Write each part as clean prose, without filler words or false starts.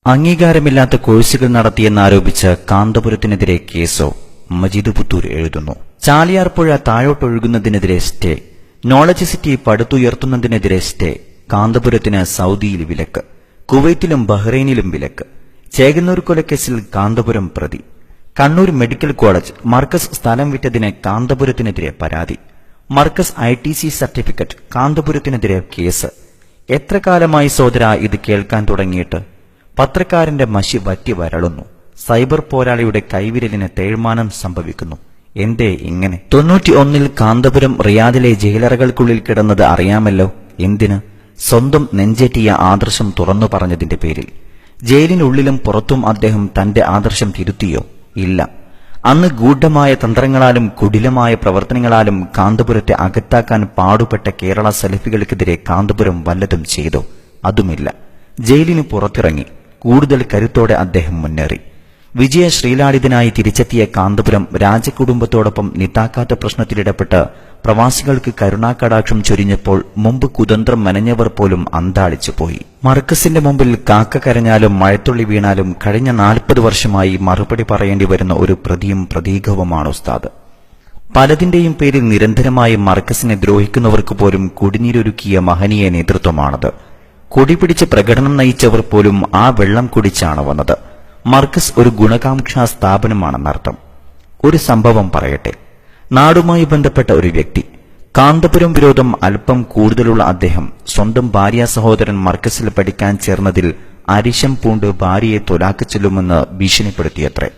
അംഗീകാരമില്ലാത്ത കോഴ്സുകൾ നടത്തിയെന്നാരോപിച്ച് കാന്തപുരത്തിനെതിരെ കേസോ? മജീദ് പുത്തൂർ എഴുതുന്നു. ചാലിയാർ പുഴ താഴോട്ടൊഴുകുന്നതിനെതിരെ സ്റ്റേ, നോളജ് സിറ്റി പടുത്തുയർത്തുന്നതിനെതിരെ സ്റ്റേ, കാന്തപുരത്തിന് സൗദിയിൽ വിലക്ക്, കുവൈറ്റിലും ബഹ്റൈനിലും വിലക്ക്, ചേകന്നൂർ കൊലക്കേസിൽ കാന്തപുരം പ്രതി, കണ്ണൂർ മെഡിക്കൽ കോളേജ് മർക്കസ് സ്ഥലം വിറ്റതിന് കാന്തപുരത്തിനെതിരെ പരാതി, മർക്കസ് ITC സർട്ടിഫിക്കറ്റ് കാന്തപുരത്തിനെതിരെ കേസ്. എത്ര കാലമായി സോദര ഇത് കേൾക്കാൻ തുടങ്ങിയിട്ട്? പത്രക്കാരന്റെ മഷി വറ്റി വരളുന്നു. സൈബർ പോരാളിയുടെ കൈവിരലിന് തേഴ്മാനം സംഭവിക്കുന്നു. എന്തേ ഇങ്ങനെ? 91 കാന്തപുരം റിയാദിലെ ജയിലറകൾക്കുള്ളിൽ കിടന്നത് അറിയാമല്ലോ. എന്തിന്? സ്വന്തം നെഞ്ചേറ്റിയ ആദർശം തുറന്നു പറഞ്ഞതിന്റെ പേരിൽ. ജയിലിനുള്ളിലും പുറത്തും അദ്ദേഹം തന്റെ ആദർശം തിരുത്തിയോ? ഇല്ല. അന്ന് ഗൂഢമായ തന്ത്രങ്ങളാലും കുടിലമായ പ്രവർത്തനങ്ങളാലും കാന്തപുരത്തെ അകത്താക്കാൻ പാടുപെട്ട കേരള സലഫികൾക്കെതിരെ കാന്തപുരം വല്ലതും ചെയ്തോ? അതുമില്ല. ജയിലിന് പുറത്തിറങ്ങി കൂടുതൽ കരുത്തോടെ അദ്ദേഹം മുന്നേറി. വിജയ ശ്രീലാളിതനായി തിരിച്ചെത്തിയ കാന്തപുരം രാജകുടുംബത്തോടൊപ്പം നിതാക്കാത്ത പ്രശ്നത്തിലിടപെട്ട് പ്രവാസികൾക്ക് കരുണാകടാക്ഷം ചൊരിഞ്ഞപ്പോൾ മുമ്പ് കുതന്ത്രം മനഞ്ഞവർ പോലും അന്താളിച്ചുപോയി. മർക്കസിന്റെ മുമ്പിൽ കാക്ക കരഞ്ഞാലും മഴത്തുള്ളി വീണാലും കഴിഞ്ഞ 40 വർഷമായി മറുപടി പറയേണ്ടി വരുന്ന ഒരു പ്രതിയും പ്രതീകവുമാണ് ഉസ്താദ്. പലതിന്റെയും പേരിൽ നിരന്തരമായി മർക്കസിനെ ദ്രോഹിക്കുന്നവർക്ക് പോലും കുടിനീരൊരുക്കിയ മഹനീയ നേതൃത്വമാണത്. കൊടിപിടിച്ച് പ്രകടനം നയിച്ചവർ പോലും ആ വെള്ളം കുടിച്ചാണ് വന്നത്. മർക്കസ് ഒരു ഗുണകാംക്ഷാ സ്ഥാപനമാണെന്നർത്ഥം. ഒരു സംഭവം പറയട്ടെ. നാടുമായി ബന്ധപ്പെട്ട ഒരു വ്യക്തി, കാന്തപുരം വിരോധം അല്പം കൂടുതലുള്ള അദ്ദേഹം സ്വന്തം ഭാര്യ സഹോദരൻ മർക്കസിൽ പഠിക്കാൻ ചേർന്നതിൽ അരിശം പൂണ്ട് ഭാര്യയെ തൊലാക്ക് ചെല്ലുമെന്ന് ഭീഷണിപ്പെടുത്തിയത്രേ.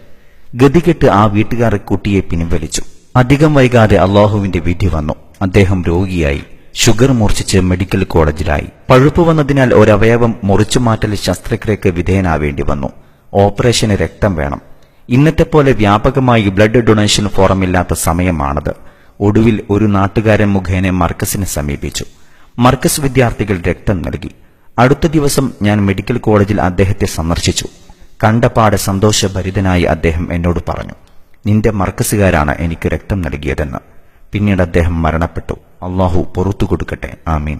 ഗതികെട്ട് ആ വീട്ടുകാർ കുട്ടിയെ പിൻവലിച്ചു. അധികം വൈകാതെ അള്ളാഹുവിന്റെ വിധി വന്നു. അദ്ദേഹം രോഗിയായി. ഷുഗർ മൂർച്ഛിച്ച് മെഡിക്കൽ കോളേജിലായി. പഴുപ്പ് വന്നതിനാൽ ഒരവയവം മുറിച്ചുമാറ്റൽ ശസ്ത്രക്രിയക്ക് വിധേയനാവേണ്ടി വന്നു. ഓപ്പറേഷന് രക്തം വേണം. ഇന്നത്തെ പോലെ വ്യാപകമായി ബ്ലഡ് ഡൊണേഷൻ ഫോറം ഇല്ലാത്ത സമയമാണത്. ഒടുവിൽ ഒരു നാട്ടുകാരൻ മുഖേന മർക്കസിനെ സമീപിച്ചു. മർക്കസ് വിദ്യാർത്ഥികൾ രക്തം നൽകി. അടുത്ത ദിവസം ഞാൻ മെഡിക്കൽ കോളേജിൽ അദ്ദേഹത്തെ സന്ദർശിച്ചു. കണ്ടപാടെ സന്തോഷഭരിതനായി അദ്ദേഹം എന്നോട് പറഞ്ഞു, നിന്റെ മർക്കസുകാരാണ് എനിക്ക് രക്തം നൽകിയതെന്ന്. പിന്നീട് അദ്ദേഹം മരണപ്പെട്ടു. അള്ളാഹു പുറത്തു കൊടുക്കട്ടെ, ആമീൻ.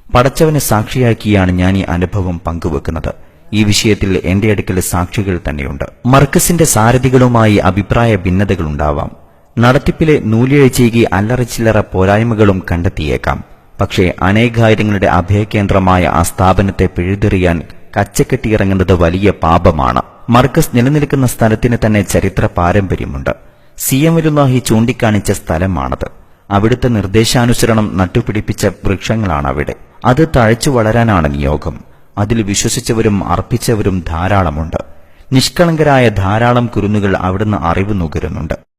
പടച്ചവനെ സാക്ഷിയാക്കിയാണ് ഞാൻ ഈ അനുഭവം പങ്കുവെക്കുന്നത്. ഈ വിഷയത്തിൽ എന്റെ അടുക്കൽ സാക്ഷികൾ തന്നെയുണ്ട്. മർക്കസിന്റെ സാരഥികളുമായി അഭിപ്രായ ഭിന്നതകളുണ്ടാവാം. നടത്തിപ്പിലെ നൂലിഴച്ചീകി അല്ലറച്ചില്ലറ പോരായ്മകളും കണ്ടെത്തിയേക്കാം. പക്ഷേ അനേകായിരങ്ങളുടെ അഭയകേന്ദ്രമായ ആ സ്ഥാപനത്തെ പിഴുതെറിയാൻ കച്ചക്കെട്ടിയിറങ്ങുന്നത് വലിയ പാപമാണ്. മർക്കസ് നിലനിൽക്കുന്ന സ്ഥലത്തിന് തന്നെ ചരിത്ര പാരമ്പര്യമുണ്ട്. CM വലുല്ലാഹി ചൂണ്ടിക്കാണിച്ച സ്ഥലമാണത്. അവിടുത്തെ നിർദ്ദേശാനുസരണം നട്ടുപിടിപ്പിച്ച വൃക്ഷങ്ങളാണ് അവിടെ. അത് തഴച്ചു വളരാനാണ് നിയോഗം. അതിൽ വിശ്വസിച്ചവരും അർപ്പിച്ചവരും ധാരാളമുണ്ട്. നിഷ്കളങ്കരായ ധാരാളം കുരുന്നുകൾ അവിടുന്ന് അറിവ് നുകരുന്നുണ്ട്.